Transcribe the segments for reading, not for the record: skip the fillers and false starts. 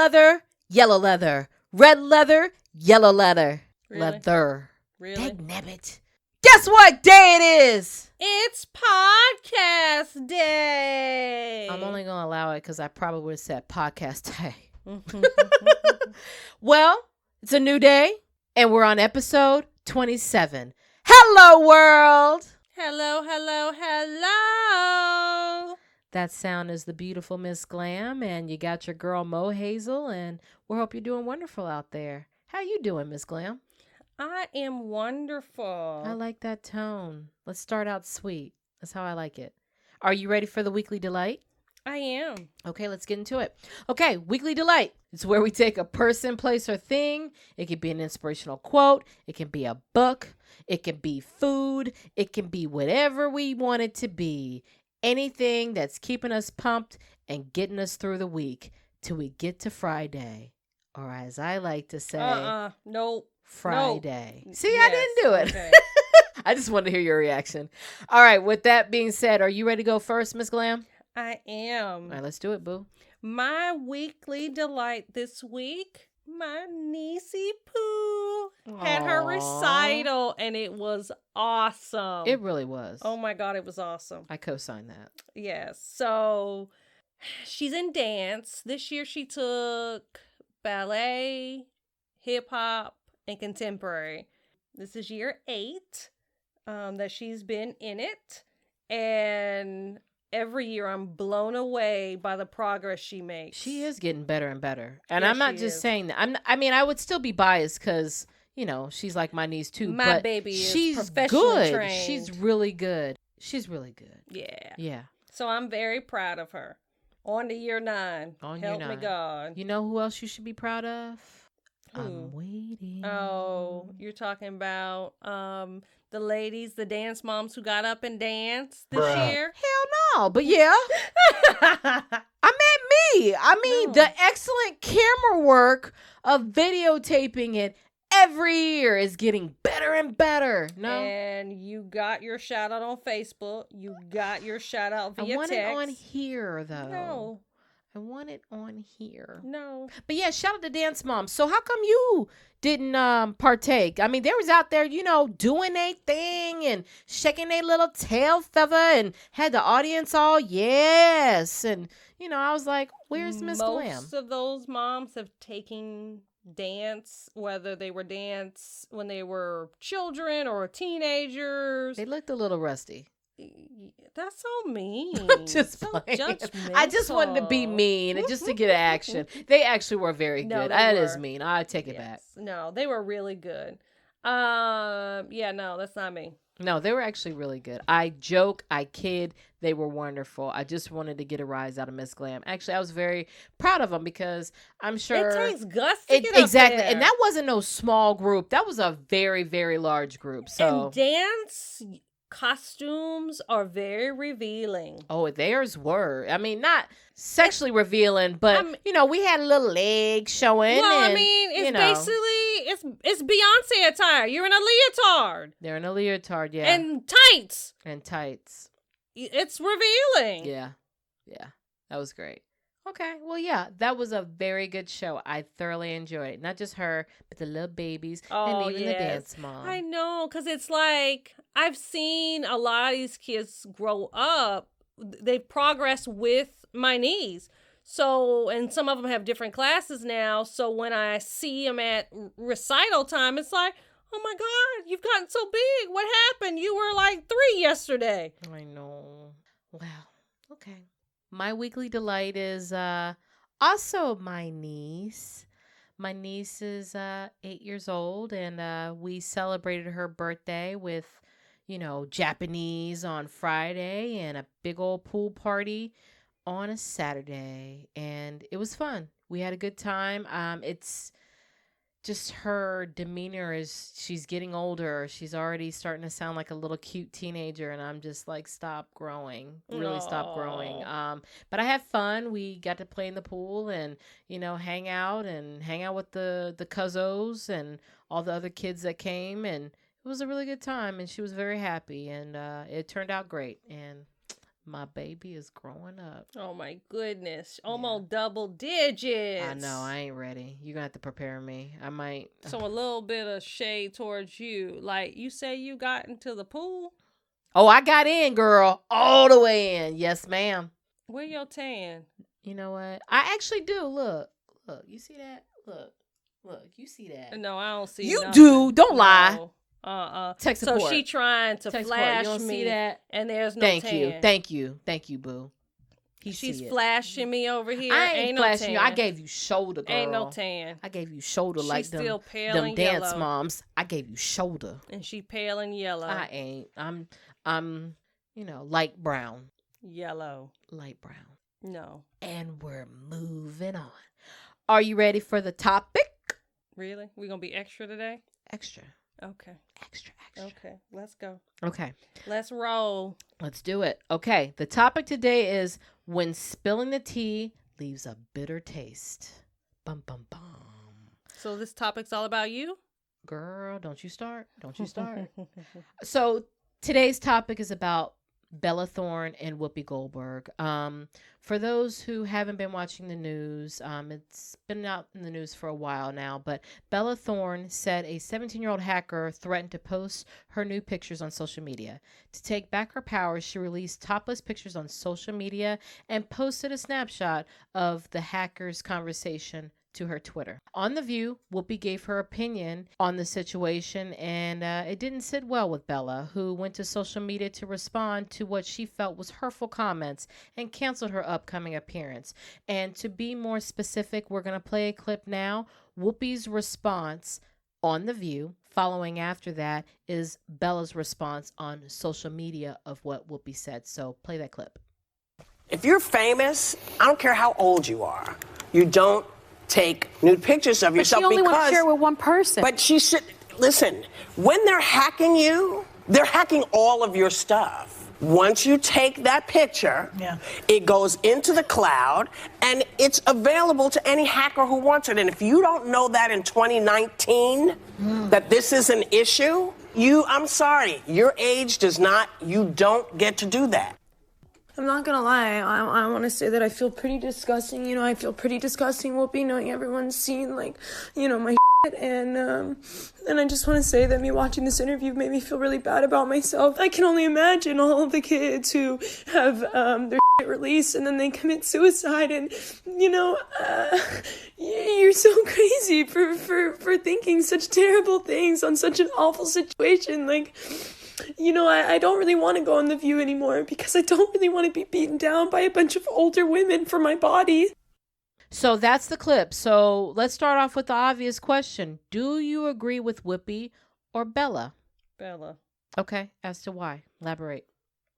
leather, yellow leather. Red leather, yellow leather. Really? Leather. Really? Dagnabbit. Guess what day it is? It's podcast day. I'm only going to allow it because I probably would have said podcast day. Well, it's a new day, and we're on episode 27. Hello, world. Hello, hello, hello. That sound is the beautiful Miss Glam, and you got your girl Mohazel, and we hope you're doing wonderful out there. How you doing, Miss Glam? I am wonderful. I like that tone. Let's start out sweet. That's how I like it. Are you ready for the Weekly Delight? I am. Okay, let's get into it. Okay, Weekly Delight. It's where we take a person, place, or thing. It can be an inspirational quote. It can be a book. It can be food. It can be whatever we want it to be. Anything that's keeping us pumped and getting us through the week till we get to Friday. Or as I like to say, Nope. Friday. Nope. See, Yes, I didn't do it. Okay. I just wanted to hear your reaction. All right, with that being said, are you ready to go first, Miss Glam? I am. All right, let's do it, boo. My weekly delight this week, my niecey Pooh had her Aw. recital, and it was awesome. It really was. Oh my God, it was awesome. I co-signed that. Yes. So she's in dance. This year she took ballet, hip hop, and contemporary. This is year 8 that she's been in it. And every year I'm blown away by the progress she makes. She is getting better and better. And Yes, I'm not she just is. saying that. I would still be biased because, you know, she's like my niece too. My but baby is she's professionally good. trained. She's really good. She's really good. Yeah. Yeah. So I'm very proud of her. On to year 9. On year Help me 9. God. You know who else you should be proud of? Who? I'm waiting. Oh, you're talking about the ladies, the dance moms who got up and danced this year? Hell no. But yeah. I meant me. I mean, No. the excellent camera work of videotaping it every year is getting better and better. No. And you got your shout out on Facebook. You got your shout out I via want text. it on here, though. No. I want it on here. No. But yeah, shout out to Dance Mom. So how come you didn't partake? I mean, they was out there, you know, doing their thing and shaking their little tail feather and had the audience all yes. And, you know, I was like, where's Miss Glam? Most of those moms have taken dance, whether they were dance when they were children or teenagers. They looked a little rusty. That's so mean. I'm just so playing. judgmental. I just wanted to be mean and just to get action. They actually were very No, good. they That is were. mean. I take it back. Yes. No, they were really good. Yeah, no, that's not me. No, they were actually really good. I joke, I kid, they were wonderful. I just wanted to get a rise out of Miss Glam. Actually, I was very proud of them because I'm sure It takes guts to get up exactly, there. and that wasn't no small group. That was a very, very large group. So, And dance costumes are very revealing. oh, theirs were. I mean, not sexually revealing, but you know, we had a little leg showing. Well, and, I mean, it's you know, basically it's Beyonce attire. You're in a leotard they're in a leotard, yeah, and tights. and tights. It's revealing. Yeah. That was great. Okay. Well, yeah, that was a very good show. I thoroughly enjoyed it. Not just her, but the little babies Oh, and even yes. the dance mom. I know, because it's like I've seen a lot of these kids grow up. They've progressed with my niece. So, and some of them have different classes now. So when I see them at recital time, it's like, oh my God, you've gotten so big. What happened? You were like 3 yesterday. I know. Well, okay. My weekly delight is also my niece. My niece is 8 years old, and we celebrated her birthday with, you know, Japanese on Friday and a big old pool party on a Saturday. And it was fun. We had a good time. It's just her demeanor is she's getting older. She's already starting to sound like a little cute teenager, and I'm just like, stop growing. Really stop growing. But I had fun. We got to play in the pool and, you know, hang out with the cuzzos and all the other kids that came, and it was a really good time, and she was very happy, and it turned out great. And My baby is growing up. Oh my goodness. Almost double digits. I know. I ain't ready. You're going to have to prepare me. I might. So a little bit of shade towards you. Like, you say you got into the pool? Oh, I got in, girl. All the way in. Yes, ma'am. Where your tan? You know what? I actually do. Look. You see that? Look. You see that? No, I don't see you nothing. do. Don't lie. Tech support. So she trying to Tech flash you don't me see that? And there's no Thank tan. you, boo. She's flashing me over here. I ain't flashing no you. I gave you shoulder, girl. Ain't no tan. I gave you shoulder. She's like still them, pale them and dance yellow. moms. I gave you shoulder. And she pale and yellow. I ain't. I'm light brown. Yellow. Light brown. No. And we're moving on. Are you ready for the topic? Really? We gonna be extra today? Extra. Okay. Extra. Okay, let's go. Okay. Let's roll. Let's do it. Okay. The topic today is when spilling the tea leaves a bitter taste. Bum, bum, bum. So this topic's all about you? Girl, don't you start. So today's topic is about Bella Thorne and Whoppi Goldberg. For those who haven't been watching the news, it's been out in the news for a while now, but Bella Thorne said a 17-year-old hacker threatened to post her new pictures on social media. To take back her power, she released topless pictures on social media and posted a snapshot of the hacker's conversation to her Twitter. On The View, Whoopi gave her opinion on the situation, and it didn't sit well with Bella, who went to social media to respond to what she felt was hurtful comments and canceled her upcoming appearance. And to be more specific, we're going to play a clip now. Whoopi's response on The View. Following after that is Bella's response on social media of what Whoopi said. So play that clip. If you're famous, I don't care how old you are, you don't take nude pictures of yourself because... But she only because, wants to share with one person. But she should, listen, when they're hacking you, they're hacking all of your stuff. Once you take that picture, it goes into the cloud, and it's available to any hacker who wants it. And if you don't know that in 2019, that this is an issue, I'm sorry, your age does not, you don't get to do that. I'm not gonna lie, I want to say that I feel pretty disgusting. I feel pretty disgusting, Whoopi, knowing everyone's seen, my shit. And I just want to say that me watching this interview made me feel really bad about myself. I can only imagine all of the kids who have their shit released and then they commit suicide. And, you're so crazy for thinking such terrible things on such an awful situation. I don't really want to go on The View anymore because I don't really want to be beaten down by a bunch of older women for my body. So that's the clip. So let's start off with the obvious question. Do you agree with Whoopi or Bella? Bella. Okay. As to why? Elaborate.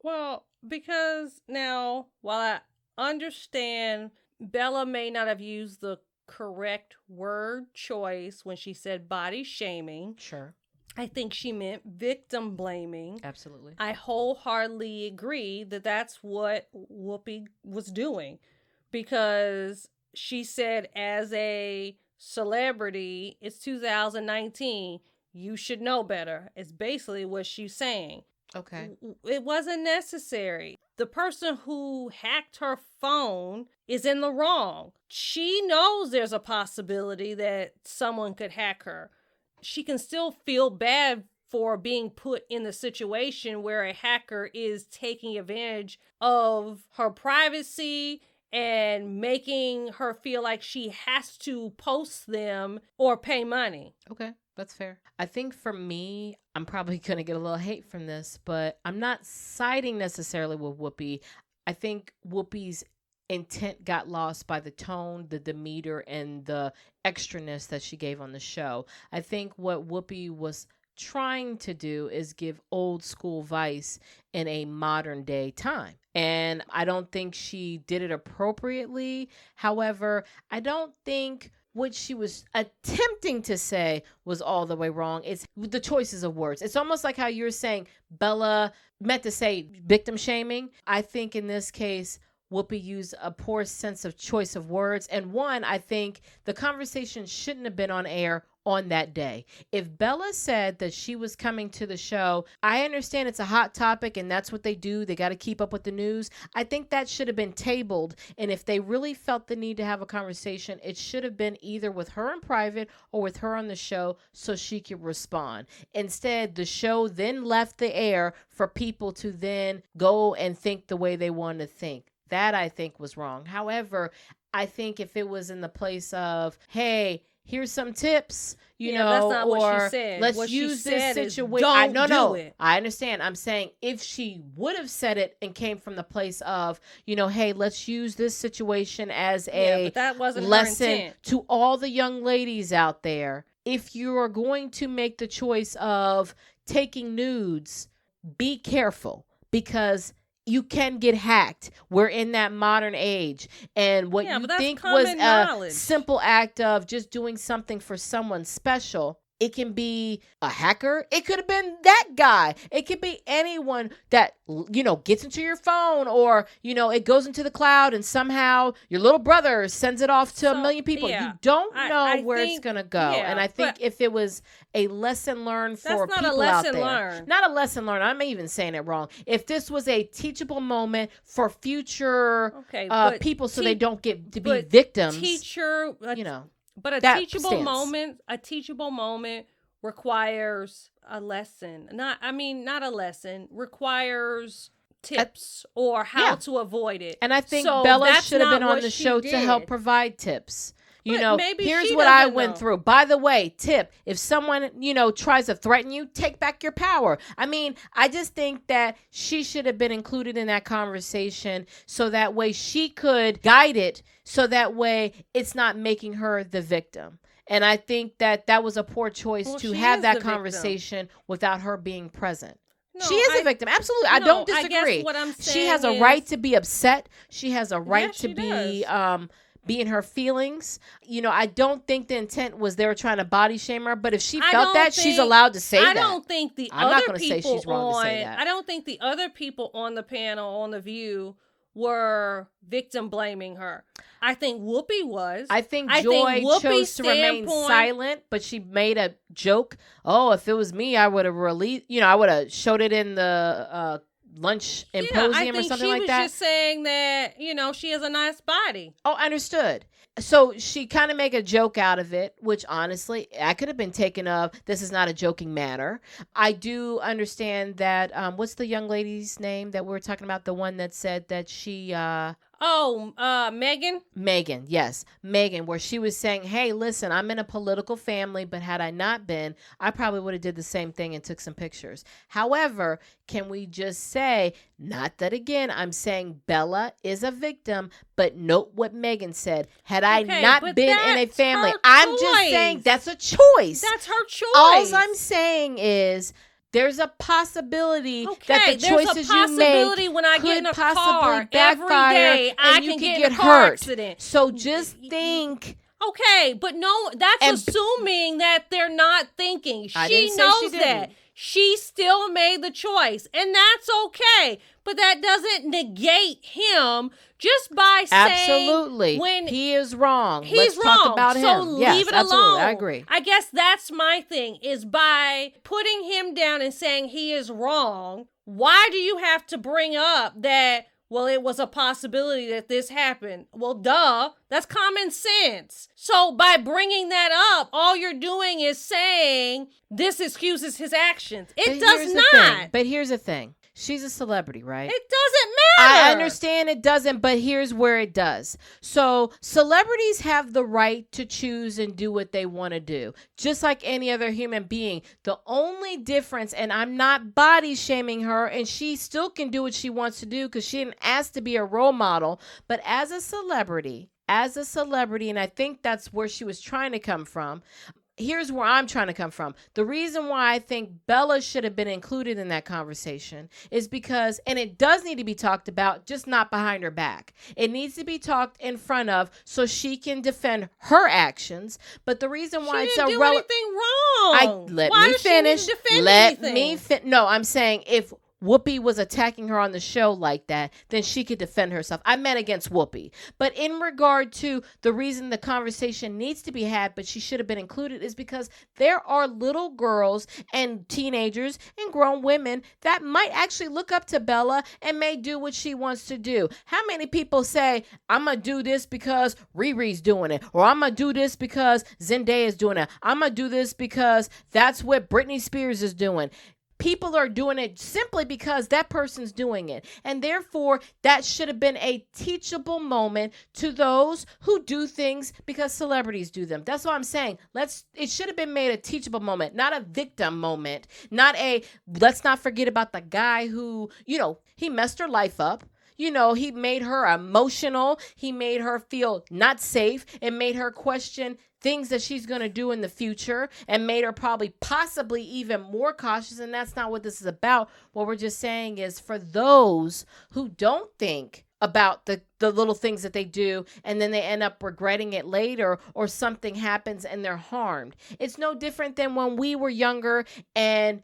Well, because now, while I understand Bella may not have used the correct word choice when she said body shaming. Sure. I think she meant victim blaming. Absolutely. I wholeheartedly agree that that's what Whoopi was doing, because she said, as a celebrity, it's 2019, you should know better. It's basically what she's saying. Okay. It wasn't necessary. The person who hacked her phone is in the wrong. She knows there's a possibility that someone could hack her. She can still feel bad for being put in the situation where a hacker is taking advantage of her privacy and making her feel like she has to post them or pay money. Okay, that's fair. I think for me, I'm probably going to get a little hate from this, but I'm not siding necessarily with Whoopi. I think Whoopi's intent got lost by the tone, the demeanor, and the extraness that she gave on the show. I think what Whoopi was trying to do is give old school advice in a modern day time. And I don't think she did it appropriately. However, I don't think what she was attempting to say was all the way wrong. It's the choices of words. It's almost like how you're saying Bella meant to say victim shaming. I think in this case, Whoopi used a poor sense of choice of words. And one, I think the conversation shouldn't have been on air on that day. If Bella said that she was coming to the show, I understand it's a hot topic and that's what they do. They got to keep up with the news. I think that should have been tabled. And if they really felt the need to have a conversation, it should have been either with her in private or with her on the show so she could respond. Instead, the show then left the air for people to then go and think the way they want to think. That I think was wrong. However, I think if it was in the place of, hey, here's some tips, you know, that's not or what she said. let's what use she this said situation. Do it. I understand. I'm saying if she would have said it and came from the place of, you know, hey, let's use this situation as a but that wasn't lesson her intent. to all the young ladies out there. If you are going to make the choice of taking nudes, be careful because you can get hacked. We're in that modern age. And what you think was a simple act of just doing something for someone special, it can be a hacker. It could have been that guy. It could be anyone that, you know, gets into your phone or, you know, it goes into the cloud and somehow your little brother sends it off to a million people. Yeah, you don't know I where think, it's going to go. And I think if it was a lesson learned for people out there. Not a lesson learned. I'm even saying it wrong. If this was a teachable moment for future people so they don't get to be victims. You know. But a teachable moment requires a lesson. Not a lesson. Requires tips or how to avoid it. And I think Bella should have been on the show to help provide tips. You know, here's what I went through. By the way, tip, if someone, you know, tries to threaten you, take back your power. I mean, I just think that she should have been included in that conversation so that way she could guide it so that way it's not making her the victim. And I think that that was a poor choice to have that conversation without her being present. No, she is a victim. Absolutely. I don't disagree. I guess what I'm saying she has a right to be upset. She has a right to be in her feelings. You know, I don't think the intent was they were trying to body shame her, but if she felt that, she's allowed to say that. I don't think I'm not going to say she's wrong to say that. I don't think the other people on the panel on The View were victim blaming her. I think Whoopi was. I think Joy chose to remain silent, but she made a joke. Oh, if it was me, I would have released, you know, I would have showed it in the lunch symposium or something like that. She was just saying that, you know, she has a nice body. Oh, understood. So she kind of make a joke out of it, which honestly, I could have been taken of, this is not a joking manner. I do understand that, what's the young lady's name that we were talking about? The one that said that she... Megan? Megan, yes. Megan, where she was saying, hey, listen, I'm in a political family, but had I not been, I probably would have did the same thing and took some pictures. However, can we just say, not that again, I'm saying Bella is a victim, but note what Megan said. Had I not been in a family, I'm just saying that's a choice. That's her choice. All I'm saying is... there's a possibility that the choices you make when I get in a car every day, I and you can get get in a car accident. So just think. Okay, but no, that's assuming that they're not thinking. She knows that. She still made the choice, and that's okay. But that doesn't negate him just by saying absolutely when he is wrong. He's wrong. Talk about him. So leave it alone. I agree. I guess that's my thing is by putting him down and saying he is wrong. Why do you have to bring up that? Well, it was a possibility that this happened. Well, duh. That's common sense. So by bringing that up, all you're doing is saying this excuses his actions. It does not. But here's the thing. She's a celebrity, right? It doesn't matter. I understand it doesn't, but here's where it does. So celebrities have the right to choose and do what they want to do, just like any other human being. The only difference, and I'm not body shaming her, and she still can do what she wants to do because she didn't ask to be a role model, but as a celebrity, and I think that's where she was trying to come from. Here's where I'm trying to come from. The reason why I think Bella should have been included in that conversation is because, and it does need to be talked about, just not behind her back. It needs to be talked in front of so she can defend her actions. But the reason why it's irrelevant. Anything wrong? Let me finish. No, I'm saying if Whoopi was attacking her on the show like that, then she could defend herself. I meant against Whoopi. But in regard to the reason the conversation needs to be had, but she should have been included, is because there are little girls and teenagers and grown women that might actually look up to Bella and may do what she wants to do. How many people say, I'm going to do this because Riri's doing it, or I'm going to do this because Zendaya is doing it. I'm going to do this because that's what Britney Spears is doing. People are doing it simply because that person's doing it. And therefore, that should have been a teachable moment to those who do things because celebrities do them. That's what I'm saying. It should have been made a teachable moment, not a victim moment. Let's not forget about the guy who, he messed her life up. He made her emotional. He made her feel not safe. It made her question things that she's going to do in the future, and made her possibly even more cautious. And that's not what this is about. What we're just saying is, for those who don't think about the little things that they do, and then they end up regretting it later, or something happens and they're harmed. It's no different than when we were younger and,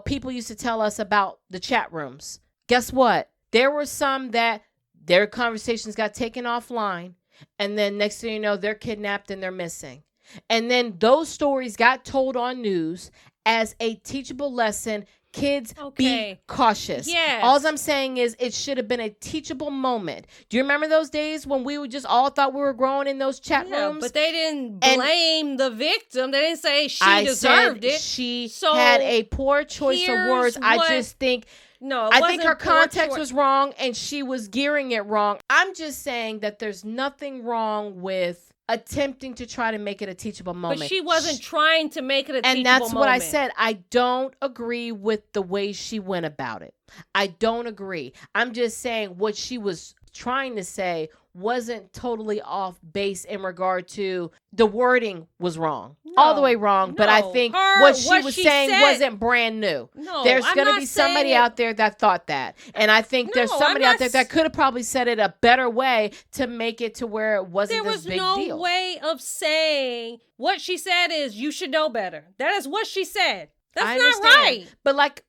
people used to tell us about the chat rooms. Guess what? There were some that their conversations got taken offline, and then next thing you know, they're kidnapped and they're missing. And then those stories got told on news as a teachable lesson. Kids, be cautious. Yes. All I'm saying is it should have been a teachable moment. Do you remember those days when we just all thought we were growing in those chat rooms? But they didn't blame the victim. They didn't say she deserved it. She had a poor choice of words. I just think... No, I think her context was wrong, and she was gearing it wrong. I'm just saying that there's nothing wrong with attempting to try to make it a teachable moment. But she wasn't trying to make it a teachable moment. And that's what I said. I don't agree with the way she went about it. I don't agree. I'm just saying what she was trying to say wasn't totally off base in regard to the wording was wrong. All the way wrong. But I think what she was saying wasn't brand new. There's going to be somebody out there that thought that. And I think there's somebody out there that could have probably said it a better way to make it to where it wasn't this big deal. There was no way of saying what she said is you should know better. That is what she said. That's not right. But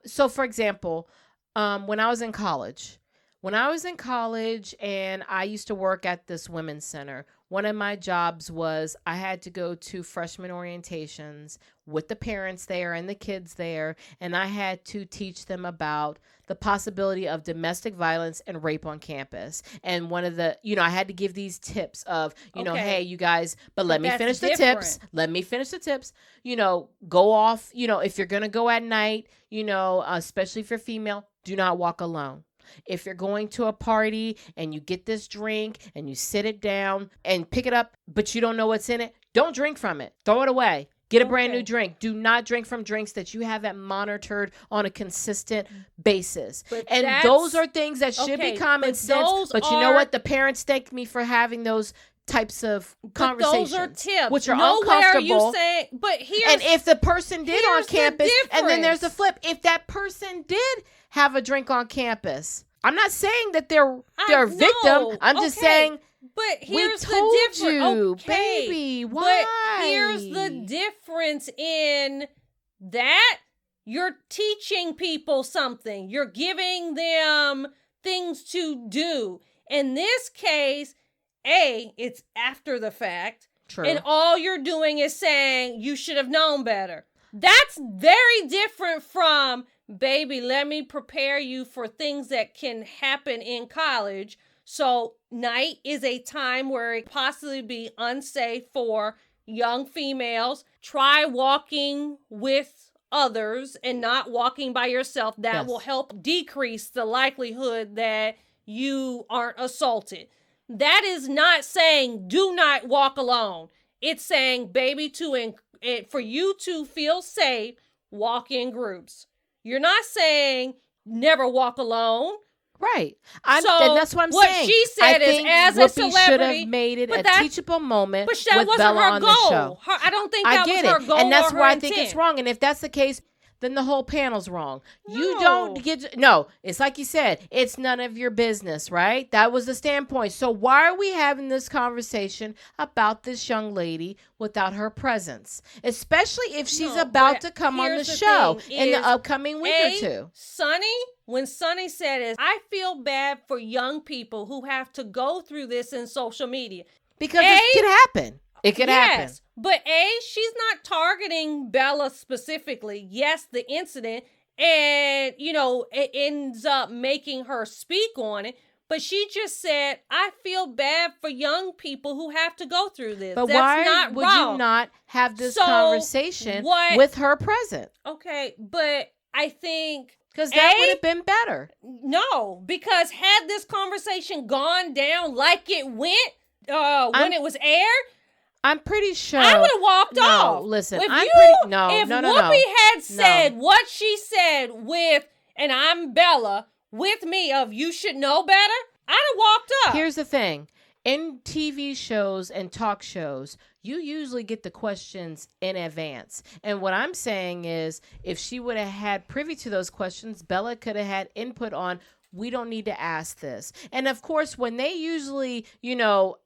so for example, when I was in college, and I used to work at this women's center, one of my jobs was I had to go to freshman orientations with the parents there and the kids there, and I had to teach them about the possibility of domestic violence and rape on campus. And one of the, I had to give these tips of, hey, you guys, but let me finish the tips. Let me finish the tips. Go off, if you're going to go at night, especially if you're female, do not walk alone. If you're going to a party and you get this drink and you sit it down and pick it up, but you don't know what's in it, don't drink from it. Throw it away. Get a brand new drink. Do not drink from drinks that you haven't monitored on a consistent basis. And those are things that should be common sense. But you know what? The parents thanked me for having those types of conversations. Those are tips. Which are uncomfortable. You say, but and if the person did on campus, and then there's a flip. If that person did have a drink on campus, I'm not saying that they're a victim. I'm just saying, but here's we told the difference. You, baby, why? But here's the difference in that you're teaching people something. You're giving them things to do. In this case, it's after the fact. True. And all you're doing is saying you should have known better. That's very different from, baby, let me prepare you for things that can happen in college. So night is a time where it possibly be unsafe for young females. Try walking with others and not walking by yourself. That will help decrease the likelihood that you aren't assaulted. That is not saying do not walk alone. It's saying, baby, for you to feel safe, walk in groups. You're not saying never walk alone. Right. And that's what I'm saying. What she said is, as a celebrity, should have made it a teachable moment but that with wasn't Bella her on goal. the show. I don't think that was her goal. And that's or where her I think intent. it's wrong. And if that's the case, then the whole panel's wrong. You No. don't get, no, it's like you said, it's none of your business, right? That was the standpoint. So why are we having this conversation about this young lady without her presence? Especially if she's No, about but to come on the here's the show thing in the is, upcoming week or two. When Sonny said it, I feel bad for young people who have to go through this in social media. Because it could happen. It could happen. But she's not targeting Bella specifically. Yes, the incident, and it ends up making her speak on it. But she just said, I feel bad for young people who have to go through this. But That's why not would wrong. you not have this conversation with her present? Okay, but I think... Because that would have been better. No, because had this conversation gone down like it went when it was aired, I'm pretty sure I would have walked off. Listen, if Whoopi had said what she said and I'm Bella, with me of you should know better, I'd have walked up. Here's the thing. In TV shows and talk shows, you usually get the questions in advance. And what I'm saying is, if she would have had privy to those questions, Bella could have had input on, we don't need to ask this. And of course, when they usually,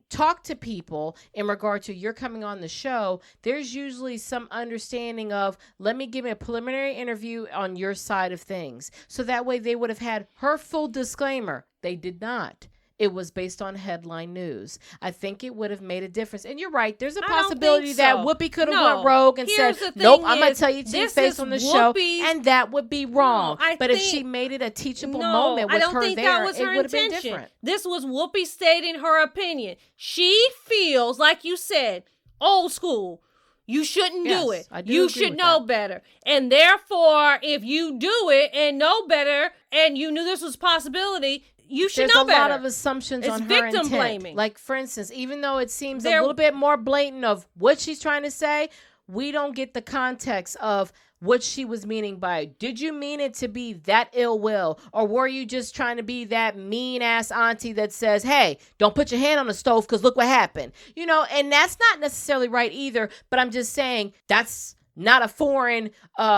talk to people in regard to you're coming on the show, there's usually some understanding of, let me give a preliminary interview on your side of things. So that way they would have had her full disclaimer. They did not. It was based on headline news. I think it would have made a difference. And you're right. There's a possibility that Whoopi could have went rogue and said, nope, I'm going to tell you to your face on the show. And that would be wrong. But if she made it a teachable moment with her there, it would have been different. This was Whoopi stating her opinion. She feels, like you said, old school. You shouldn't do it. You should know better. And therefore, if you do it and know better and you knew this was a possibility, you should know better. There's a lot of assumptions on her intent. Victim blaming. Like, for instance, even though it seems a little bit more blatant of what she's trying to say, we don't get the context of what she was meaning by it. Did you mean it to be that ill will? Or were you just trying to be that mean-ass auntie that says, hey, don't put your hand on the stove because look what happened? And that's not necessarily right either, but I'm just saying that's not a foreign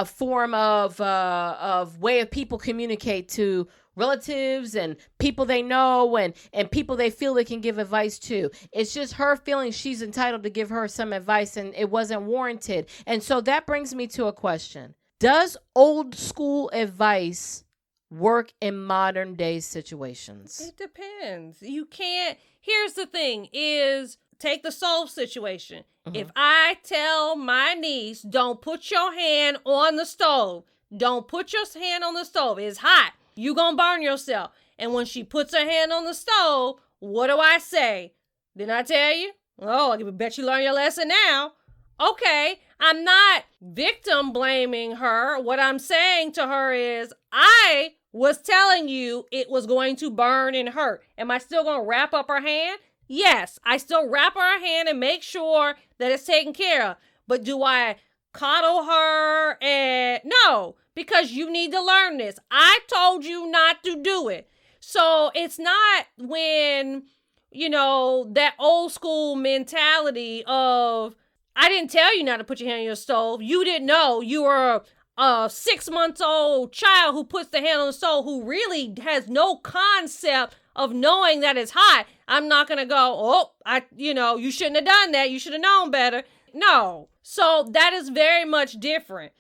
form of way of people communicate to relatives and people they know and people they feel they can give advice to. It's just her feeling she's entitled to give her some advice and it wasn't warranted. And so that brings me to a question. Does old school advice work in modern day situations? It depends. You can't. Here's the thing is, take the stove situation. Mm-hmm. If I tell my niece, don't put your hand on the stove. Don't put your hand on the stove. It's hot. You gonna burn yourself. And when she puts her hand on the stove, what do I say? Didn't I tell you? Oh, I bet you learn your lesson now. Okay, I'm not victim blaming her. What I'm saying to her is, I was telling you it was going to burn and hurt. Am I still gonna wrap up her hand? Yes, I still wrap her hand and make sure that it's taken care of. But do I coddle her? No, because you need to learn this. I told you not to do it. So it's not when, that old school mentality of, I didn't tell you not to put your hand on your stove. You didn't know. You were a 6-month-old child who puts the hand on the stove who really has no concept of knowing that it's hot. I'm not going to go, you shouldn't have done that. You should have known better. No. So that is very much different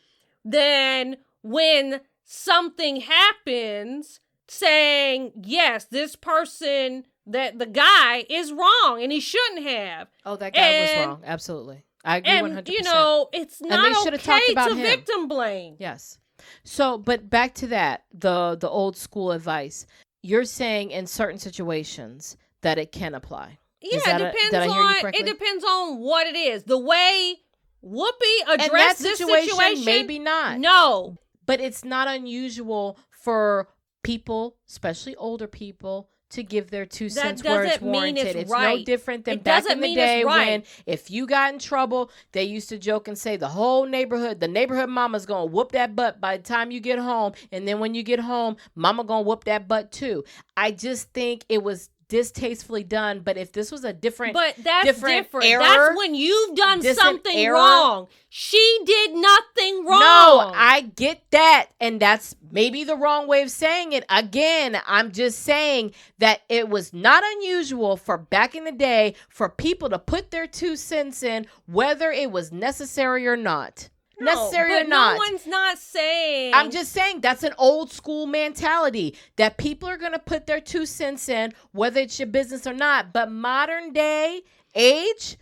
than when something happens saying, yes, this person, that the guy is wrong and he shouldn't have. Oh, that guy was wrong. Absolutely. I agree 100%. It's not okay to victim blame. Yes. So, but back to that, the old school advice. You're saying in certain situations that it can apply. Yeah, it depends on what it is. The way Whoopi addressed this situation, maybe not. No. But it's not unusual for people, especially older people, to give their 2 cents where it's warranted. It's right. No different than back in the day when if you got in trouble, they used to joke and say the neighborhood mama's going to whoop that butt by the time you get home. And then when you get home, mama going to whoop that butt too. I just think it was distastefully done, but if this was a different different era, that's when you've done something wrong. She did nothing wrong. No, I get that. And that's maybe the wrong way of saying it. Again, I'm just saying that it was not unusual for back in the day for people to put their 2 cents in, whether it was necessary or not. Necessary or not. No one's not saying. I'm just saying that's an old school mentality that people are going to put their 2 cents in, whether it's your business or not. But modern day age,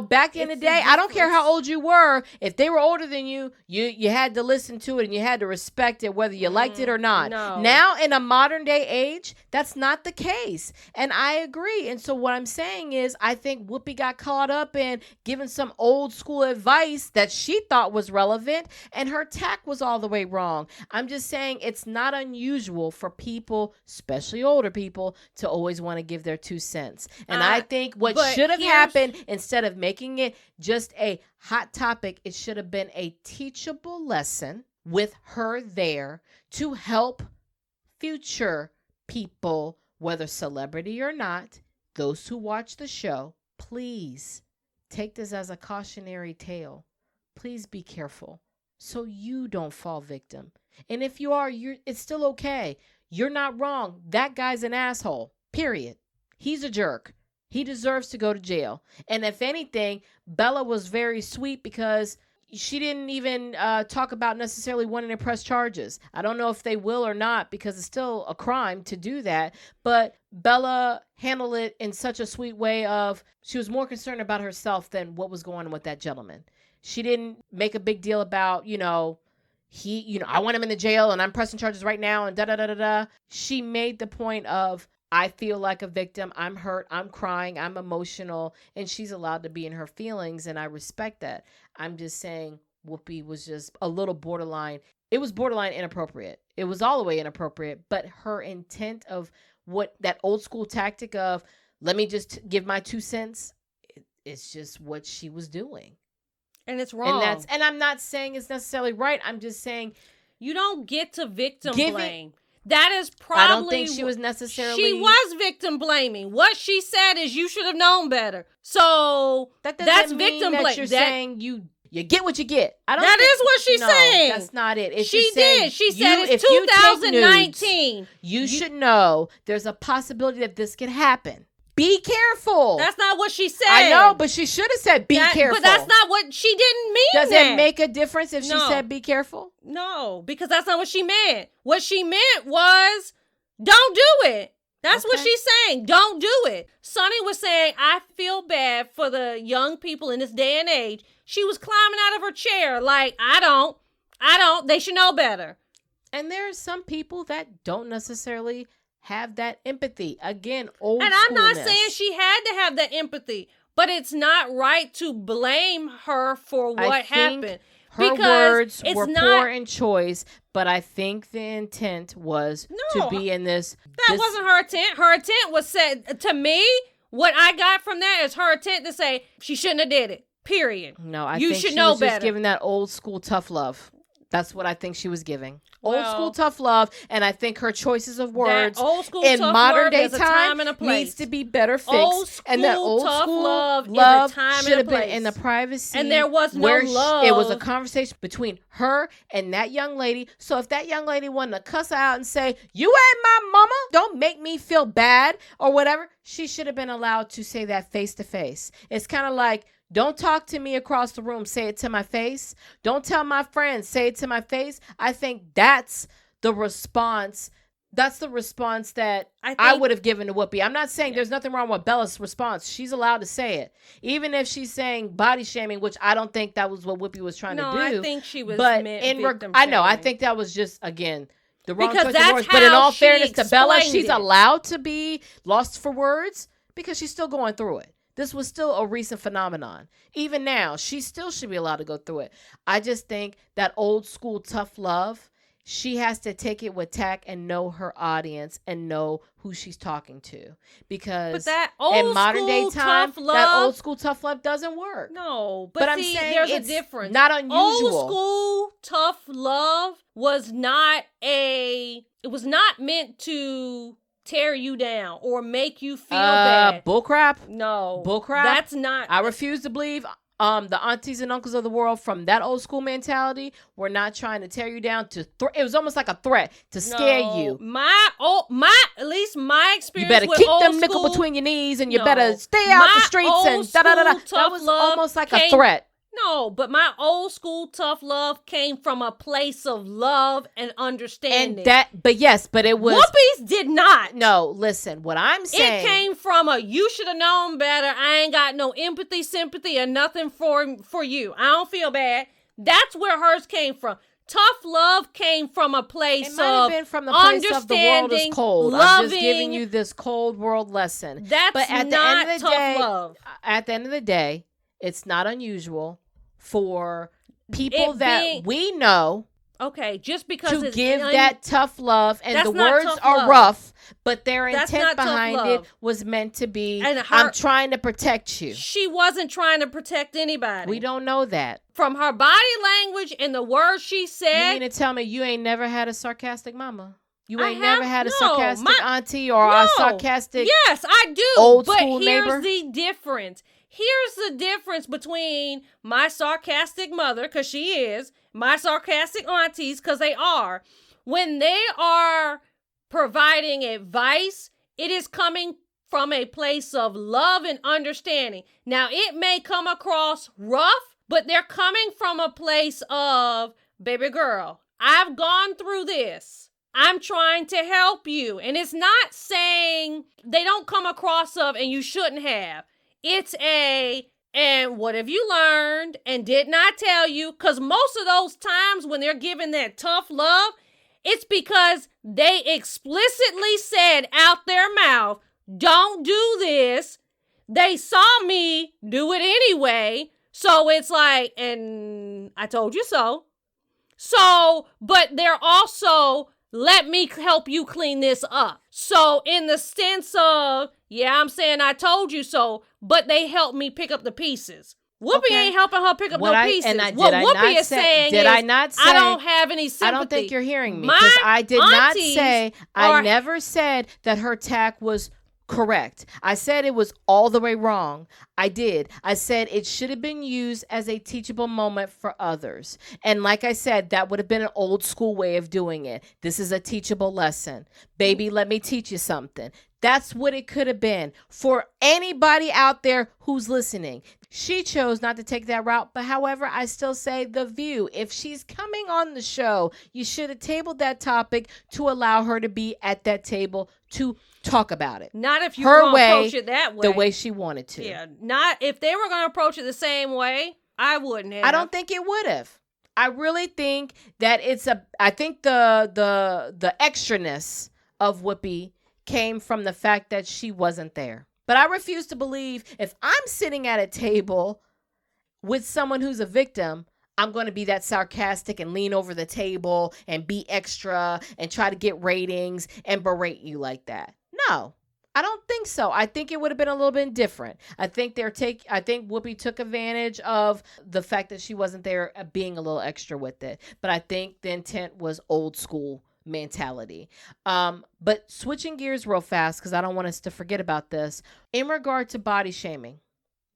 back in the day, I don't care how old you were. If they were older than you, you had to listen to it and you had to respect it, whether you liked it or not. No. Now, in a modern day age, that's not the case. And I agree. And so what I'm saying is, I think Whoopi got caught up in giving some old school advice that she thought was relevant, and her tack was all the way wrong. I'm just saying it's not unusual for people, especially older people, to always want to give their 2 cents. And I think what should have happened, instead of making it just a hot topic, it should have been a teachable lesson with her there to help future people, whether celebrity or not, those who watch the show. Please take this as a cautionary tale. Please be careful so you don't fall victim. And if you are, it's still okay. You're not wrong. That guy's an asshole, period. He's a jerk. He deserves to go to jail. And if anything, Bella was very sweet because she didn't even talk about necessarily wanting to press charges. I don't know if they will or not, because it's still a crime to do that. But Bella handled it in such a sweet way of, she was more concerned about herself than what was going on with that gentleman. She didn't make a big deal about, I want him in the jail and I'm pressing charges right now and da-da-da-da-da. She made the point of, I feel like a victim. I'm hurt. I'm crying. I'm emotional. And she's allowed to be in her feelings. And I respect that. I'm just saying Whoopi was just a little borderline. It was borderline inappropriate. It was all the way inappropriate. But her intent of what that old school tactic of, let me just give my 2 cents. It's just what she was doing. And it's wrong. And I'm not saying it's necessarily right. I'm just saying you don't get to victim blame. That is probably... I don't think she was necessarily... She was victim blaming. What she said is, you should have known better. So that's victim blame. You're saying you get what you get. That is what she's saying. That's not it. It's she did. She said it's 2019. Nudes, you should know there's a possibility that this could happen. Be careful. That's not what she said. I know, but she should have said be careful. But that's not what she didn't mean. Does it make a difference if she said be careful? No, because that's not what she meant. What she meant was, don't do it. That's what she's saying. Don't do it. Sonny was saying, I feel bad for the young people in this day and age. She was climbing out of her chair like, I don't. They should know better. And there are some people that don't necessarily have that empathy. Again, old And I'm not saying she had to have that empathy, but it's not right to blame her for what happened. Her words were poor in choice, but I think the intent was to be in this. That wasn't her intent. Her intent was said to me. What I got from that is her intent to say she shouldn't have did it. Period. No, I think she was just giving that old school tough love. That's what I think she was giving. Old school tough love. And I think her choices of words in modern day time needs to be better fixed. And that old school love should have been in the privacy. And there was no love. It was a conversation between her and that young lady. So if that young lady wanted to cuss her out and say, you ain't my mama, don't make me feel bad or whatever, she should have been allowed to say that face to face. It's kind of like, don't talk to me across the room. Say it to my face. Don't tell my friends. Say it to my face. I think that's the response. That's the response that I would have given to Whoopi. I'm not saying there's nothing wrong with Bella's response. She's allowed to say it. Even if she's saying body shaming, which I don't think that was what Whoopi was trying to do. I think she was meant I know. I think that was just, again, the wrong choice of words. But in all fairness to Bella, she's allowed to be lost for words because she's still going through it. This was still a recent phenomenon. Even now, she still should be allowed to go through it. I just think that old school tough love, she has to take it with tact and know her audience and know who she's talking to. Because in modern day time, that old school tough love doesn't work. No, but I'm saying there's a difference. Not unusual. Old school tough love was not meant to tear you down or make you feel bad. Bullcrap. No. Bullcrap. That's not. I refuse to believe the aunties and uncles of the world from that old school mentality were not trying to tear you down. It was almost like a threat to scare you. At least my experience. You better with keep old them nickel school, between your knees, and you better stay out the streets and da da da da. That was almost like a threat. No, but my old school tough love came from a place of love and understanding. But it was. Whoopi's did not. No, listen, what I'm saying. It came from you should have known better. I ain't got no empathy, sympathy, or nothing for you. I don't feel bad. That's where hers came from. Tough love came from a place of understanding. It might have been from the place of the world is cold. Loving. I'm just giving you this cold world lesson. But at the end of the day, love. At the end of the day, it's not unusual for people we know just because to give that tough love, and the words are rough, but their intent behind it was meant to be, I'm trying to protect you. She wasn't trying to protect anybody. We don't know that. From her body language and the words she said. You mean to tell me you ain't never had a sarcastic mama? You ain't never had a sarcastic auntie or a sarcastic Yes, I do. Old school neighbor? Here's the difference. Here's the difference between my sarcastic mother, because she is, my sarcastic aunties, because they are. When they are providing advice, it is coming from a place of love and understanding. Now, it may come across rough, but they're coming from a place of, baby girl, I've gone through this. I'm trying to help you. And it's not saying they don't come across and you shouldn't have. It's and what have you learned and did not tell you? Because most of those times when they're giving that tough love, it's because they explicitly said out their mouth, don't do this. They saw me do it anyway. So it's like, and I told you so. So, but they're also, let me help you clean this up. So in the sense of, yeah, I'm saying I told you so, but they helped me pick up the pieces. Whoopi ain't helping her pick up no pieces. What Whoopi is saying is, I don't have any sympathy. I don't think you're hearing me, because I did not say, I never said that her tack was correct. I said it was all the way wrong. I did. I said it should have been used as a teachable moment for others. And like I said, that would have been an old school way of doing it. This is a teachable lesson. Baby, let me teach you something. That's what it could have been for anybody out there who's listening. She chose not to take that route, but however, I still say The View. If she's coming on the show, you should have tabled that topic to allow her to be at that table to talk about it. Not if you were going to approach it that way. The way she wanted to. Yeah, not if they were going to approach it the same way, I wouldn't have. I don't think it would have. I really think that I think the extraness of Whoopi came from the fact that she wasn't there. But I refuse to believe if I'm sitting at a table with someone who's a victim, I'm going to be that sarcastic and lean over the table and be extra and try to get ratings and berate you like that. No, I don't think so. I think it would have been a little bit different. I think Whoopi took advantage of the fact that she wasn't there, being a little extra with it. But I think the intent was old school mentality. But switching gears real fast, because I don't want us to forget about this. In regard to body shaming,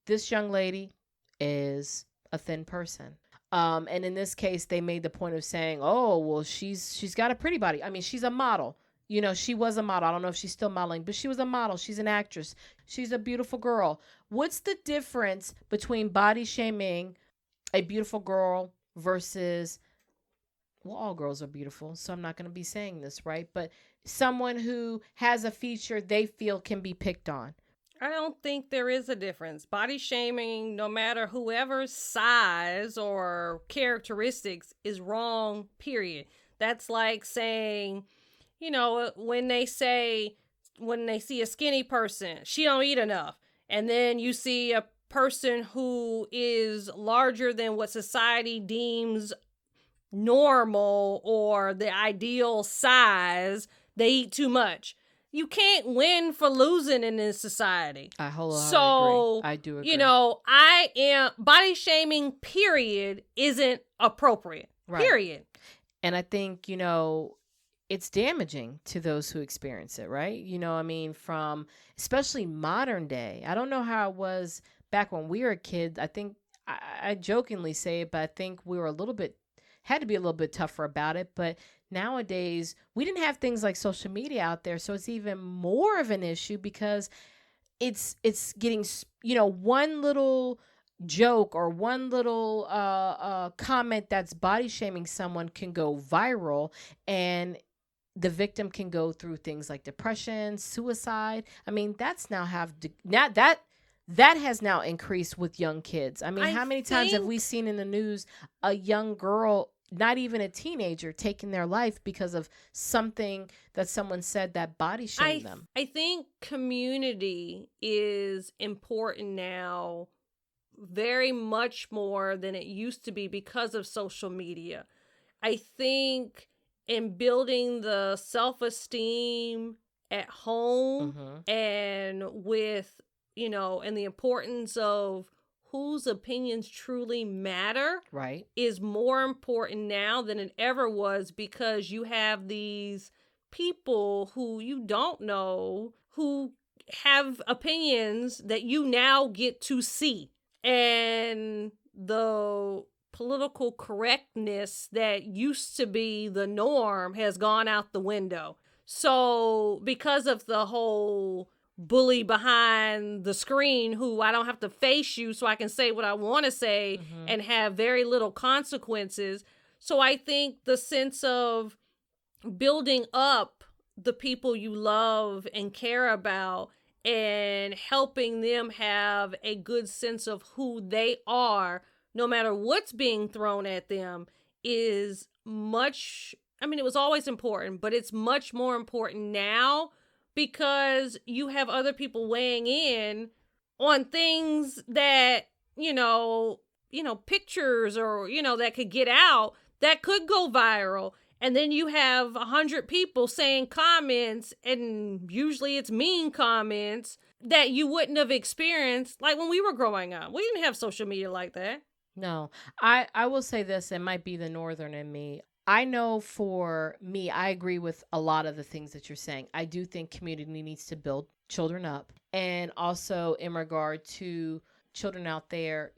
this young lady is a thin person. And in this case, they made the point of saying, oh, well, she's got a pretty body. I mean, she's a model. You know, she was a model. I don't know if she's still modeling, but she was a model. She's an actress. She's a beautiful girl. What's the difference between body shaming a beautiful girl versus, well, all girls are beautiful, so I'm not going to be saying this, right? But someone who has a feature they feel can be picked on. I don't think there is a difference. Body shaming, no matter whoever's size or characteristics, is wrong, period. That's like saying, you know, when they see a skinny person, she don't eat enough. And then you see a person who is larger than what society deems normal or the ideal size, they eat too much. You can't win for losing in this society. I wholeheartedly agree. I do agree. You know, body shaming, period, isn't appropriate. Right. Period. And I think, you know, it's damaging to those who experience it, right? You know, I mean, from especially modern day. I don't know how it was back when we were kids. I think I jokingly say it, but I think we were had to be a little bit tougher about it. But nowadays, we didn't have things like social media out there. So it's even more of an issue because it's getting, one little joke or one little comment that's body shaming someone can go viral, and the victim can go through things like depression, suicide. I mean, that's now that has now increased with young kids. I mean, how many times have we seen in the news a young girl, not even a teenager, taking their life because of something that someone said that body shamed them? I think community is important now, very much more than it used to be because of social media. I think in building the self-esteem at home and with, and the importance of whose opinions truly matter, right, is more important now than it ever was, because you have these people who you don't know who have opinions that you now get to see. And the political correctness that used to be the norm has gone out the window. So because of the whole bully behind the screen, who I don't have to face you so I can say what I want to say and have very little consequences. So I think the sense of building up the people you love and care about and helping them have a good sense of who they are, no matter what's being thrown at them, is much, it was always important, but it's much more important now, because you have other people weighing in on things that, pictures or, that could get out, that could go viral. And then you have 100 people saying comments, and usually it's mean comments that you wouldn't have experienced like when we were growing up. We didn't have social media like that. No, I will say this, it might be the northern in me. I know for me, I agree with a lot of the things that you're saying. I do think community needs to build children up. And also in regard to children out there,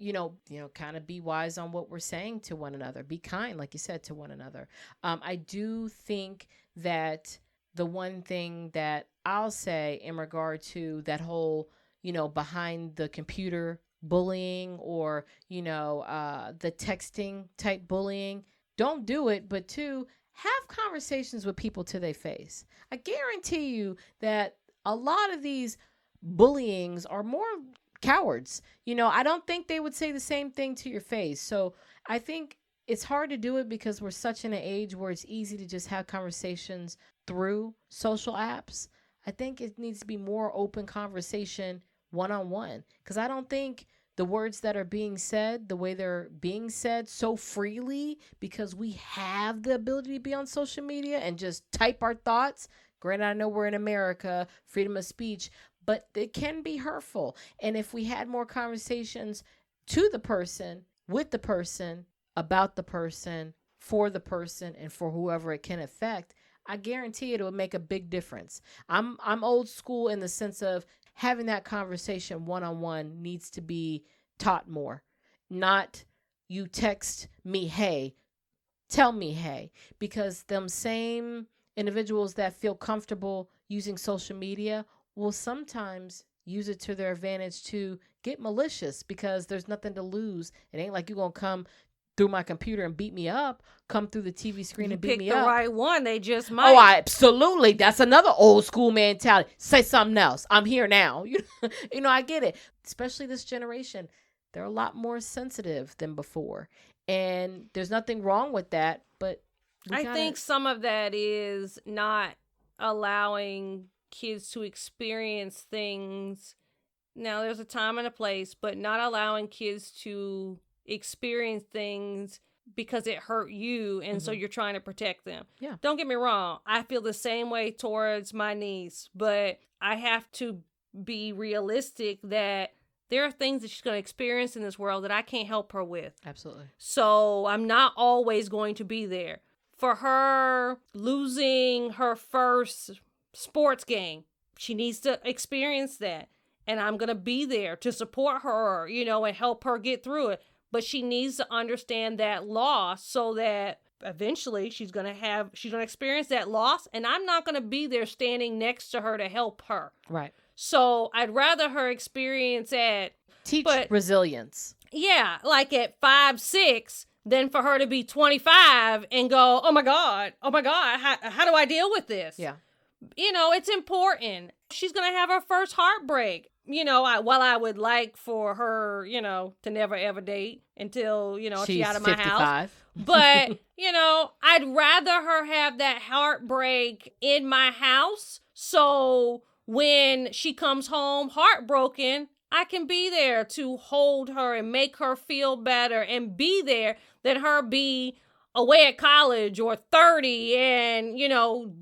kind of be wise on what we're saying to one another. Be kind, like you said, to one another. I do think that the one thing that I'll say in regard to that whole, behind the computer bullying or, the texting type bullying, don't do it. But two, have conversations with people to their face. I guarantee you that a lot of these bullyings are more cowards. I don't think they would say the same thing to your face. So I think it's hard to do it because we're such in an age where it's easy to just have conversations through social apps. I think it needs to be more open conversation one-on-one, because I don't think the words that are being said, the way they're being said so freely, because we have the ability to be on social media and just type our thoughts. Granted, I know we're in America, freedom of speech, but it can be hurtful. And if we had more conversations to the person, with the person, about the person, for the person, and for whoever it can affect, I guarantee it will make a big difference. I'm old school in the sense of having that conversation one-on-one needs to be taught more. Not you text me, hey, tell me, hey, because them same individuals that feel comfortable using social media will sometimes use it to their advantage to get malicious, because there's nothing to lose. It ain't like you're going to come through my computer and beat me up, come through the TV screen and beat me up. Pick the right one, they just might. Oh, absolutely. That's another old school mentality. Say something else. I'm here now. I get it. Especially this generation. They're a lot more sensitive than before. And there's nothing wrong with that, but I think some of that is not allowing kids to experience things. Now, there's a time and a place, but not allowing kids to experience things because it hurt you, and so you're trying to protect them. Yeah. Don't get me wrong. I feel the same way towards my niece, but I have to be realistic that there are things that she's going to experience in this world that I can't help her with. Absolutely. So I'm not always going to be there. For her losing her first sports game, she needs to experience that. And I'm going to be there to support her, and help her get through it. but she needs to understand that loss so that eventually she's going to experience that loss, and I'm not going to be there standing next to her to help her. Right. So I'd rather her experience teach resilience. Yeah, like at 5, 6, than for her to be 25 and go, oh my God, how do I deal with this? Yeah. It's important. She's going to have her first heartbreak. While I would like for her, to never ever date until, she's out of my 55. house. But, I'd rather her have that heartbreak in my house. So when she comes home heartbroken, I can be there to hold her and make her feel better and be there than her be away at college or 30 and,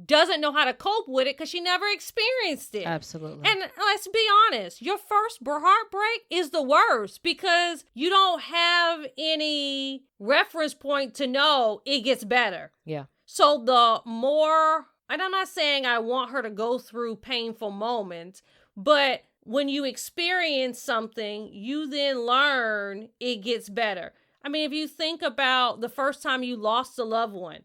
doesn't know how to cope with it because she never experienced it. Absolutely. And let's be honest, your first heartbreak is the worst because you don't have any reference point to know it gets better. Yeah. So the more, and I'm not saying I want her to go through painful moments, but when you experience something, you then learn it gets better. I mean, if you think about the first time you lost a loved one,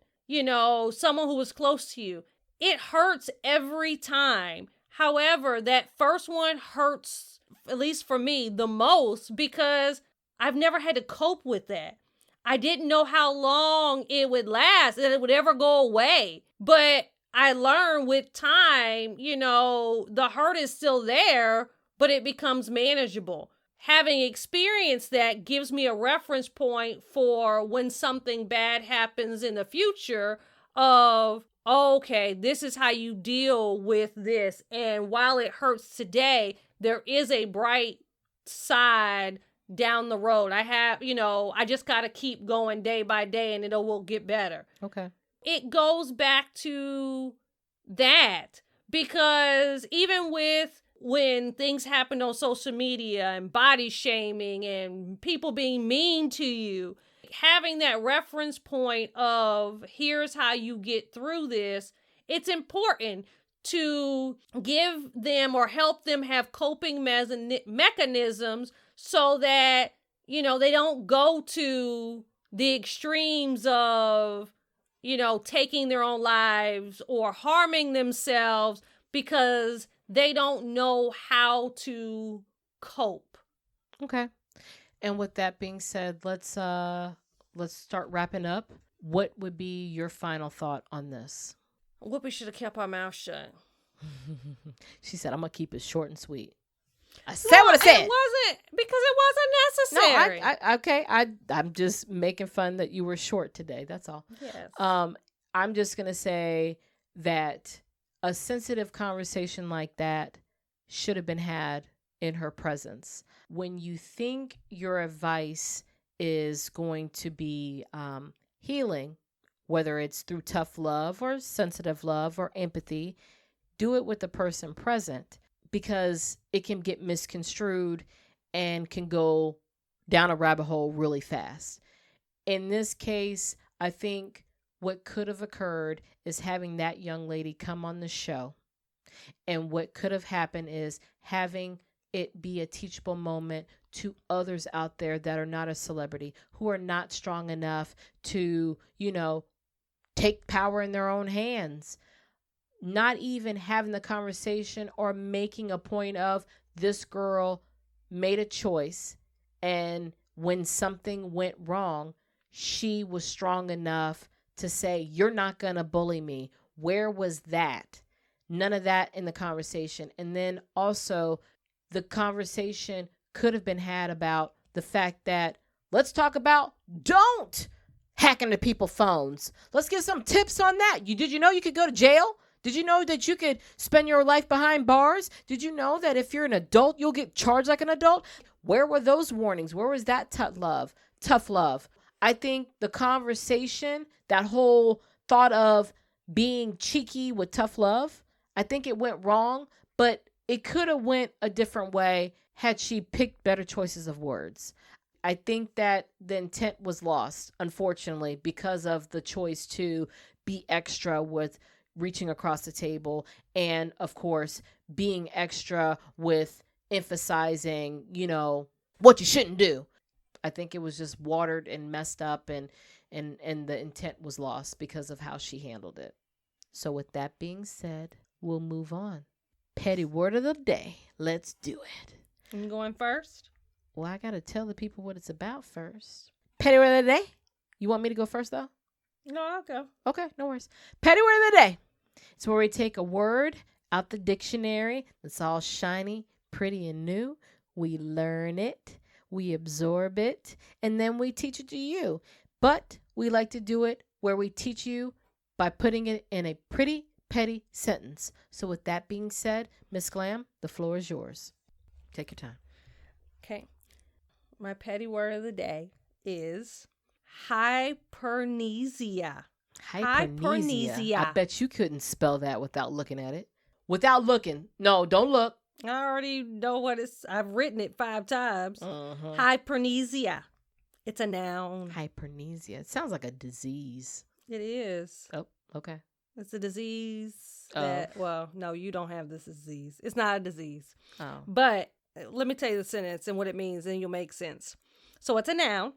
someone who was close to you, it hurts every time. However, that first one hurts, at least for me, the most because I've never had to cope with that. I didn't know how long it would last and it would ever go away. But I learned with time, the hurt is still there, but it becomes manageable. Having experienced that gives me a reference point for when something bad happens in the future of, okay, this is how you deal with this. And while it hurts today, there is a bright side down the road. I just got to keep going day by day and it will get better. Okay. It goes back to that because even with when things happen on social media and body shaming and people being mean to you, having that reference point of here's how you get through this, it's important to give them or help them have coping mechanisms so that, they don't go to the extremes of, taking their own lives or harming themselves because they don't know how to cope. Okay. And with that being said, let's start wrapping up. What would be your final thought on this? Whoopi should have kept her mouth shut. She said, I'm going to keep it short and sweet. I said what I said. It wasn't because it wasn't necessary. No, okay. I'm just making fun that you were short today. That's all. Yes. I'm just going to say that a sensitive conversation like that should have been had in her presence. When you think your advice is going to be healing, whether it's through tough love or sensitive love or empathy, do it with the person present because it can get misconstrued and can go down a rabbit hole really fast. In this case, I think what could have occurred is having that young lady come on the show. And what could have happened is having it be a teachable moment to others out there that are not a celebrity, who are not strong enough to, take power in their own hands. Not even having the conversation or making a point of this girl made a choice. And when something went wrong, she was strong enough to say, you're not going to bully me. Where was that? None of that in the conversation. And then also the conversation could have been had about the fact that let's talk about don't hack into people's phones. Let's get some tips on that. Did you know you could go to jail? Did you know that you could spend your life behind bars? Did you know that if you're an adult, you'll get charged like an adult? Where were those warnings? Where was that tough love? I think the conversation, that whole thought of being cheeky with tough love, I think it went wrong, but it could have went a different way had she picked better choices of words. I think that the intent was lost, unfortunately, because of the choice to be extra with reaching across the table and, of course, being extra with emphasizing, what you shouldn't do. I think it was just watered and messed up, and the intent was lost because of how she handled it. So with that being said, we'll move on. Petty word of the day. Let's do it. I'm going first. Well, I got to tell the people what it's about first. Petty word of the day. You want me to go first, though? No, I'll go. Okay, no worries. Petty word of the day. It's where we take a word out the dictionary that's all shiny, pretty, and new. We learn it, we absorb it, and then we teach it to you. But we like to do it where we teach you by putting it in a pretty, petty sentence. So with that being said, Ms. Glam, the floor is yours. Take your time. Okay. My petty word of the day is hypernesia. Hypernesia. I bet you couldn't spell that without looking at it. Without looking. No, don't look. I already know what I've written it 5 times. Hypernesia. It's a noun. Hypernesia. It sounds like a disease. It is. Oh, okay. It's a disease that, well, no, you don't have this disease. It's not a disease. Oh. But let me tell you the sentence and what it means, and you'll make sense. So it's a noun.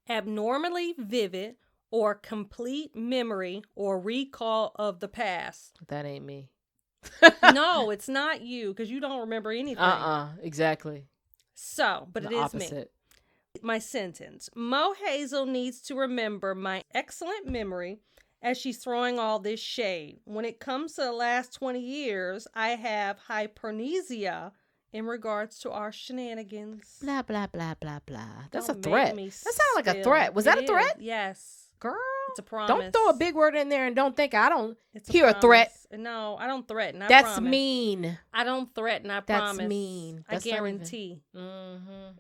Abnormally vivid or complete memory or recall of the past. That ain't me. No, it's not you, because you don't remember anything. Exactly. So, but the it is opposite. me. My sentence. Mohazel needs to remember my excellent memory as she's throwing all this shade. When it comes to the last 20 years, I have hypernesia in regards to our shenanigans. Blah, blah, blah, blah, blah. That's Don't a threat. make me That sounds like a spill. threat. Was that a threat? Yes. Girl. It's a promise. Don't throw a big word in there and don't think I don't It's hear a threat. No, I don't threaten. I That's promise. mean. I don't threaten. I That's promise. mean. That's I not even- guarantee.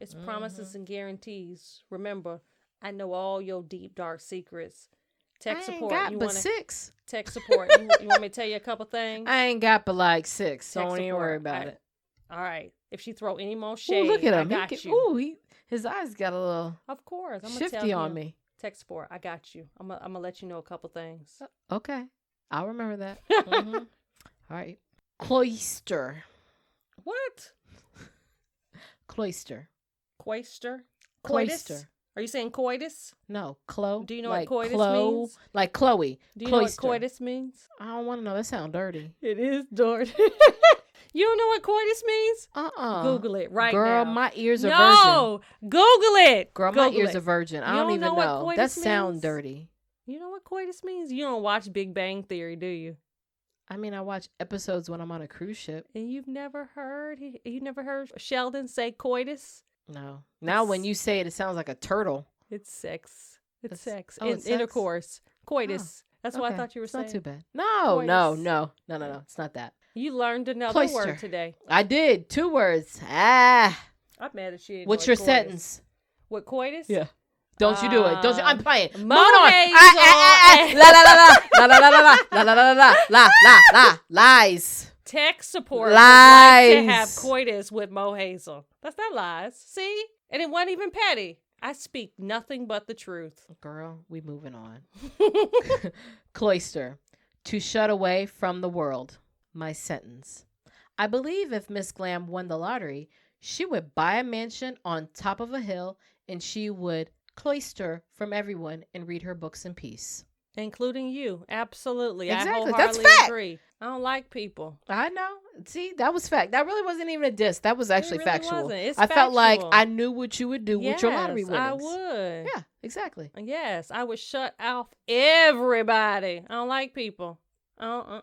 It's promises and guarantees. Remember, I know all your deep, dark secrets. Tech I ain't support. got you but wanna, 6. Tech support. You want me to tell you a couple things? I ain't got but like 6. Tech Don't even support. worry about it. All right. If she throw any more Ooh, shade, look at him. I got He, you. ooh, his eyes got a little Of course. I'm gonna shifty tell on him. me. Tech support. I got you. I'm gonna let you know a couple things. Okay. I'll remember that. All right. Cloister. What? Cloister. Cloister? Cloister. Are you saying coitus? No, Chloe. Do you know like what coitus Chloe, means? Like Chloe. Do you know what Cloister. coitus means? I don't want to know. That sounds dirty. It is dirty. You don't know what coitus means? Google it right Girl, now. my ears are virgin. No, Google it. Girl, my Google ears it. are virgin. I You don't don't even know what know. That coitus sounds means? dirty. You know what coitus means? You don't watch Big Bang Theory, do you? I mean, I watch episodes when I'm on a cruise ship. And you've never heard Sheldon say coitus? No. Now when you say it, it sounds like a turtle. It's sex. It's sex. Oh, it's sex? Intercourse. Coitus. That's what I Okay. thought you were It's saying. not too bad. No. It's not that. You learned another Cloister. word today. I did. 2 words. Ah. I'm mad at you. What's your sentence? What coitus? Yeah. Don't you do it. Don't you? I'm playing. Moving on. Mohazel. La la la la la la la la la la la la la lies. Tech support Lies. would like to have coitus with Mohazel. That's not lies. See? And it wasn't even petty. I speak nothing but the truth. Girl, we moving on. Cloister. To shut away from the world. My sentence. I believe if Miss Glam won the lottery, she would buy a mansion on top of a hill and she would cloister from everyone and read her books in peace. Including you. Absolutely. Exactly. I That's wholeheartedly fact. agree. I don't like people. I know. See, that was fact. That really wasn't even a diss. That was actually really factual. wasn't. It's I felt like factual. I knew what you would do with your lottery winnings. I would. Yeah, exactly. Yes, I would shut off everybody. I don't like people. I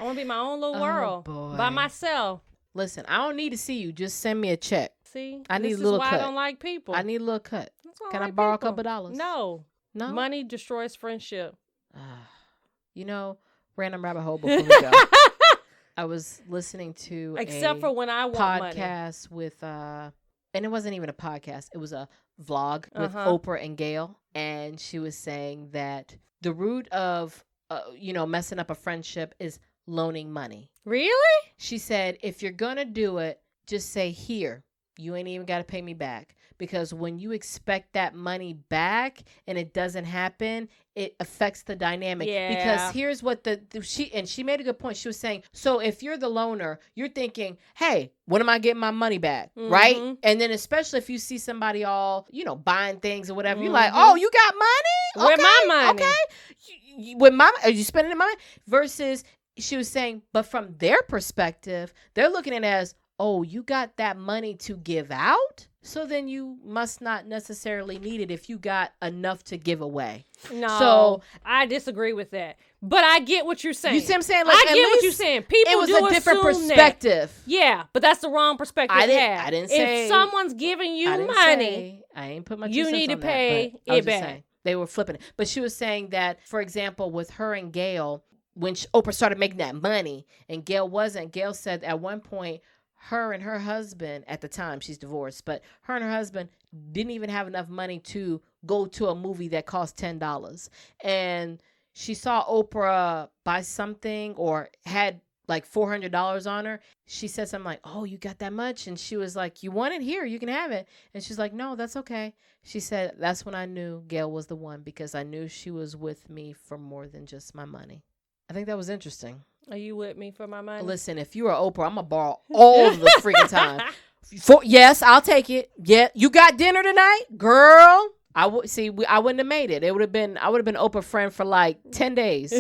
want to be my own little world boy. by myself. Listen, I don't need to see you. Just send me a check. See, I need this a little is why cut. I don't like people. I need a little cut. That's why Can I like borrow people. a couple dollars? No, No. money destroys friendship. You know, random rabbit hole before we go. I was listening to Except for when I want money. podcast with and it wasn't even a podcast. It was a vlog with Uh-huh. Oprah and Gail, and she was saying that the root of messing up a friendship is loaning money. Really? She said if you're gonna do it, just say here. You ain't even got to pay me back because when you expect that money back and it doesn't happen, it affects the dynamic. Yeah. Because here's what she made a good point. She was saying, so if you're the loaner, you're thinking, hey, when am I getting my money back? Right? And then especially if you see somebody all, buying things or whatever, you're like, oh, you got money? Where my money? Okay. With my, are you spending the money? Versus she was saying, but from their perspective, they're looking at it as, oh, you got that money to give out? So then you must not necessarily need it if you got enough to give away. No, so I disagree with that. But I get what you're saying. You see what I'm saying? Like, I get what you're saying. People it was a different perspective. That. Yeah, but that's the wrong perspective to have. I didn't say. If someone's giving you money, I ain't put my 2 you cents need to on pay that, it back. Saying, they were flipping it. But she was saying that, for example, with her and Gail, when Oprah started making that money and Gail wasn't, Gail said at one point, her and her husband, at the time she's divorced, but her and her husband didn't even have enough money to go to a movie that cost $10. And she saw Oprah buy something or had like $400 on her. She said something like, oh, you got that much? And she was like, you want it? Here, you can have it. And she's like, no, that's okay. She said, that's when I knew Gail was the one, because I knew she was with me for more than just my money. I think that was interesting. Are you with me for my money? Listen, if you were Oprah, I'm going to borrow all the freaking time. Yes, I'll take it. Yeah, you got dinner tonight? Girl, I wouldn't have made it. I would have been Oprah friend for like 10 days.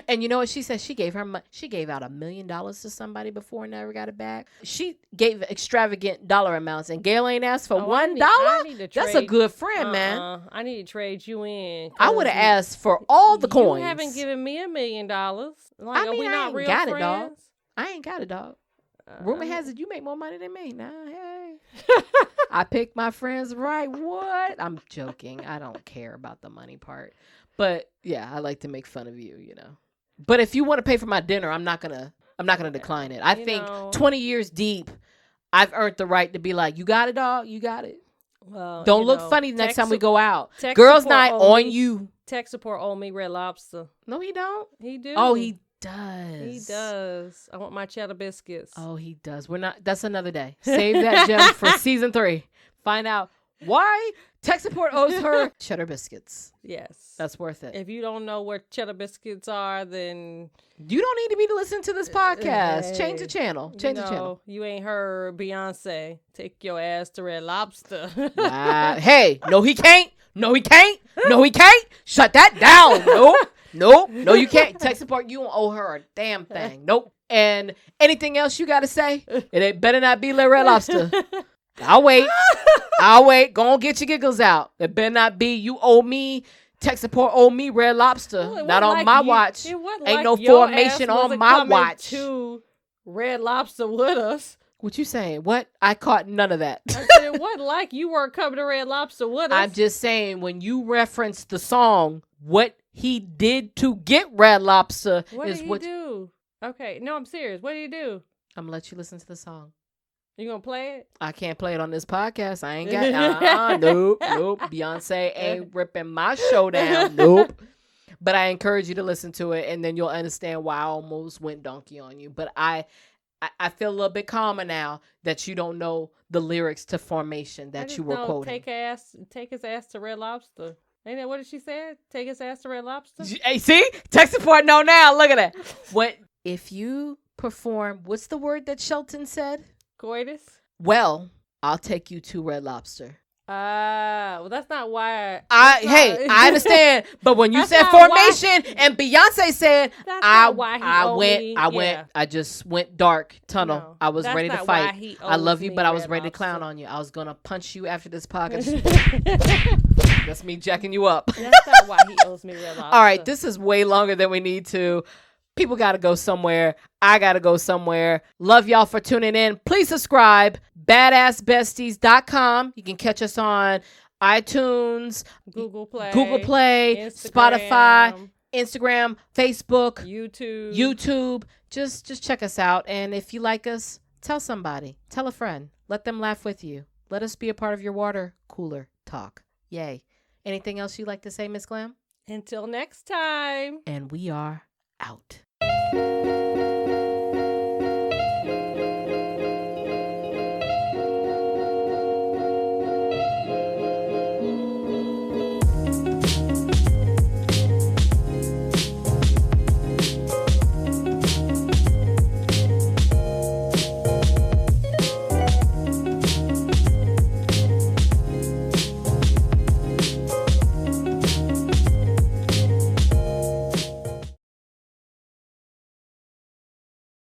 And you know what she said? She gave out $1 million to somebody before and never got it back. She gave extravagant dollar amounts, and Gail ain't asked for $1. That's a good friend, man. I need to trade you in. I would have asked for all the coins. You haven't given me $1 million. Like, I mean, I ain't got it, dog. I ain't got it, dog. Rumor has it you make more money than me. Nah, hey. I pick my friends right. What? I'm joking. I don't care about the money part. But yeah, I like to make fun of you, But if you want to pay for my dinner, I'm not gonna decline it. I think 20 years deep, I've earned the right to be like, you got it, dog. You got it. Well, don't look funny the next time we go out. Girls' night on you. Tech support owe me Red Lobster. No, he don't. He do. Oh, he does. He does. I want my cheddar biscuits. Oh, he does. That's another day. Save that gem for season 3. Find out why tech support owes her cheddar biscuits. Yes. That's worth it. If you don't know what cheddar biscuits are, then you don't need to be to listen to this podcast. Change the channel. Change the channel. You ain't heard Beyonce. Take your ass to Red Lobster. Hey, no, he can't. No, he can't. No, he can't. Shut that down. Nope. No, you can't. Tech support, you don't owe her a damn thing. Nope. And anything else you got to say? It better not be Red Lobster. I'll wait. Go on, get your giggles out. It better not be you owe me. Tech support owe me Red Lobster. Well, not on my watch. Ain't no formation on my watch. To Red Lobster with us. What you saying? What? I caught none of that. I said it wasn't like you weren't coming to Red Lobster with us. I'm just saying, when you reference the song, what he did to get Red Lobster what is did he what. do? Okay, no, I'm serious. What did he do? I'm gonna let you listen to the song. You gonna play it? I can't play it on this podcast. I ain't got nope. Beyonce ain't ripping my show down. Nope. But I encourage you to listen to it, and then you'll understand why I almost went donkey on you. But I feel a little bit calmer now that you don't know the lyrics to Formation that you were quoting. Take his ass to Red Lobster. Ain't that what she said? Take his ass to Red Lobster. Hey, see, tech support know now. Look at that. What if you perform? What's the word that Shelton said? Coitus? Well, I'll take you to Red Lobster. Well, that's not why. I understand, but when you said Formation and Beyonce said, I just went dark tunnel. No, I was ready to fight. I love you, but I was ready to clown on you. I was gonna punch you after this podcast. That's me jacking you up. That's not why he owes me Red Lobster. All right, this is way longer than we need to. People got to go somewhere. I got to go somewhere. Love y'all for tuning in. Please subscribe. BadassBesties.com. You can catch us on iTunes, Google Play, Spotify, Instagram, Facebook, YouTube. Just check us out. And if you like us, tell somebody. Tell a friend. Let them laugh with you. Let us be a part of your water cooler talk. Yay. Anything else you'd like to say, Ms. Glam? Until next time. And we are out.